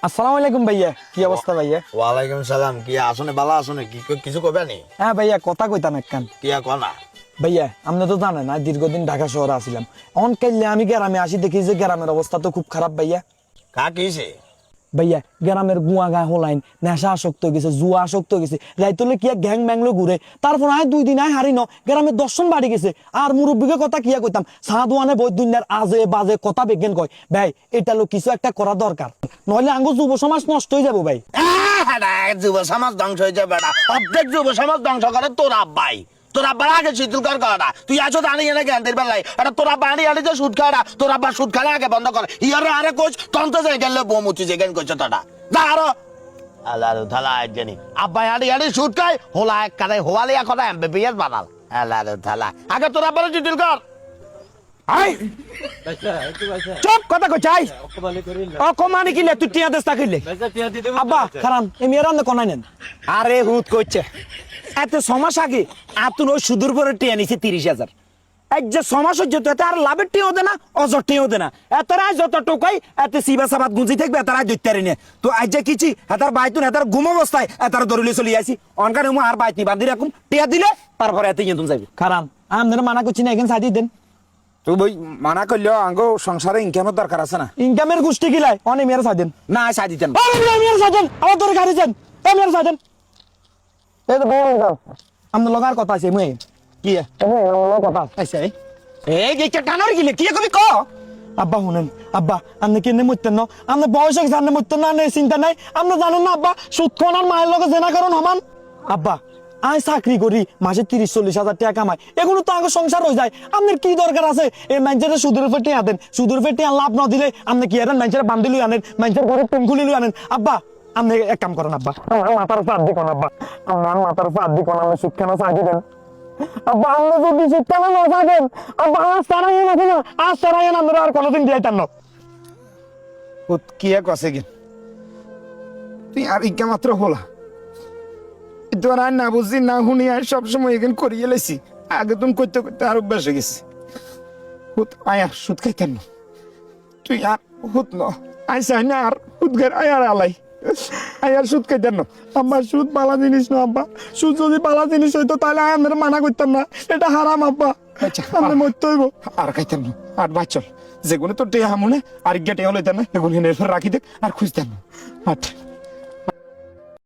আসসালামু আলাইকুম ভাইয়া, কি অবস্থা ভাইয়া? ওয়ালাইকুম সালাম। কি আসনে বালা আসনে কি কিছু কবে নি? হ্যাঁ ভাইয়া, কথা কইতাম একখান। কি কনা? ভাইয়া আপনি তো জানেন না, দীর্ঘদিন ঢাকা শহরে আছিলাম। অন কাইলে আমি গ্রামে আসি, দেখি যে গ্রামের অবস্থা তো খুব খারাপ ভাইয়া। কা কিছে? ভাইয়া গ্রামের গুয়া গা হোলাইন নেশা আসক্ত হয়ে গেছে, জুয়া আসক্ত হয়ে গেছে, রাইতলে কি গ্যাং ব্যাংলো ঘুরে। তারপর আয় 2 দিন আয় হারি ন গ্রামের দর্শন বাড়ি গেছে। আর মুরব্বীকে কথা কিয়া কইতাম, সাদওয়ানে বই দুনিয়ার আজে বাজে কথা বিজ্ঞান কয়। ভাই এটা লোক কিছু একটা করা দরকার, নইলে আঙ্গ যুব সমাজ নষ্ট হয়ে যাবো ভাই। যুব সমাজ ধ্বংস হয়ে যাবে না। অর্ধেক যুব সমাজ ধ্বংস করে তোর আব্বাই। তোর আব্বার আগে শীতলকার করা তুই আছো দাঁড়িয়ে এনে জ্ঞানদের বেলায় এটা তোর আব্বা আনি আনি যে সুদ খাওয়া তোর আব্বা সুদ খালে আগে বন্ধ করে ইয়ার আরে কোচ তন্ত যে গেলে বৌমুচি যে জ্ঞান করছে তোটা যা আরো আল্লাহ থালা জানি আব্বাই আনি আনি সুদ খায় হোলা এক কারে হোয়ালে এখন এমবিবিএস বানাল আল্লাহ থালা আগে তোর আব্বার শীতল কর। আই চুপ, কথা কই চাই অকমানি কিলে তুই টিয়া দেশ তাকিলে আব্বা খারান এ মেয়ের রান্না কোনাই নেন। আরে হুত করছে এত সমাস আগে আতুন ওই সুদূর পরে টিয়া নিছে 30,000। এক যে সমাস হচ্ছে তো এত আর লাভের টিও দে না, অজর টিও দে না। এতরাই যত টোকাই এত সিবা সাবাত গুঁজি থাকবে এতরাই দৈত্যারে নিয়ে তো আজ যে কিছি এতার বাইতুন এতার ঘুম অবস্থায় এতার দরিলে চলে আসি অনকার মু আর বাইতি বান্ধি রাখুম টিয়া দিলে তারপরে এত ইয়ে তুমি যাবি খারান আমাদের মানা করছি না, এখানে সাজিয়ে দেন। তুই বই মানা করলেও আঙ্গো সংসারে ইনকামের দরকার আছে না। ইনকামের গোষ্ঠী কিলাই অনেক মেয়ের সাজেন না সাই দিতেন মেয়ের সাজেন আমার তোর গাড়ি যান মেয়ের সাজেন। এই তো আপনার লগার কথা আছে মুই কি কথা আছে। এই যে টানার গিলে কি কবি ক আব্বা শুনেন, আব্বা আপনি কেনে মরতেন না, আপনার বয়স হয়েছে আপনি মরতেন না, আপনার চিন্তা নাই। আপনি জানেন না আব্বা সুদ খাওয়ান আর মায়ের লগে জেনা কারণ সমান। আব্বা আমি চাকরি করি, মাসে 30-40 হাজার টাকা কামাই, এগুলো তো আগে সংসার হয়ে যায়। আপনার কি দরকার আছে এই মানুষের সুদের উপর টিয়া দেন? সুদের উপর টিয়া লাভ না দিলে আপনি কি আনেন? মানুষের বান্ধি লই আনেন, মানুষের ঘরে টেম খুলি লই আনেন। আব্বা আপনি এক কাম করেন, আব্বা আমার মাথার উপর হাত দিকন, আব্বা আমার মাথার উপর হাত দিকন, আপনি সুদ কেন চাকরি দেন? আব্বা আপনি যদি সুদ কেন না থাকেন আব্বা আজ সারাই নাকি না, আজ সারাই আমরা আর কোনোদিন দিয়াইতাম না। কি এক আছে গেন তুই আর ইকা মাত্র হলা তোর আর না বুঝি না শুনি আর সবসময় এখানে করিয়ে লেছি। আগে তুমি করতে করতে আর অভ্যাস হয়ে গেছি। আয়ার সুদ খাইতেন না তুই আর হুত ন আই চাই না আর সুদ খাই আয়ার আলাই আয়ার সুদ খাইতেন না। আব্বা সুদ বালা জিনিস না আব্বা, সুদ যদি বালা জিনিস হইতো তাহলে আমরা মানা করতাম না, এটা হারাম আব্বা। আচ্ছা আপনি মরতে হইব আর খাইতেন না আর বাচ্চল যেগুলো তোর টেয়া মনে আর গেটে হলে দেন না এগুলো রাখি দেখ আর খুঁজতেন না।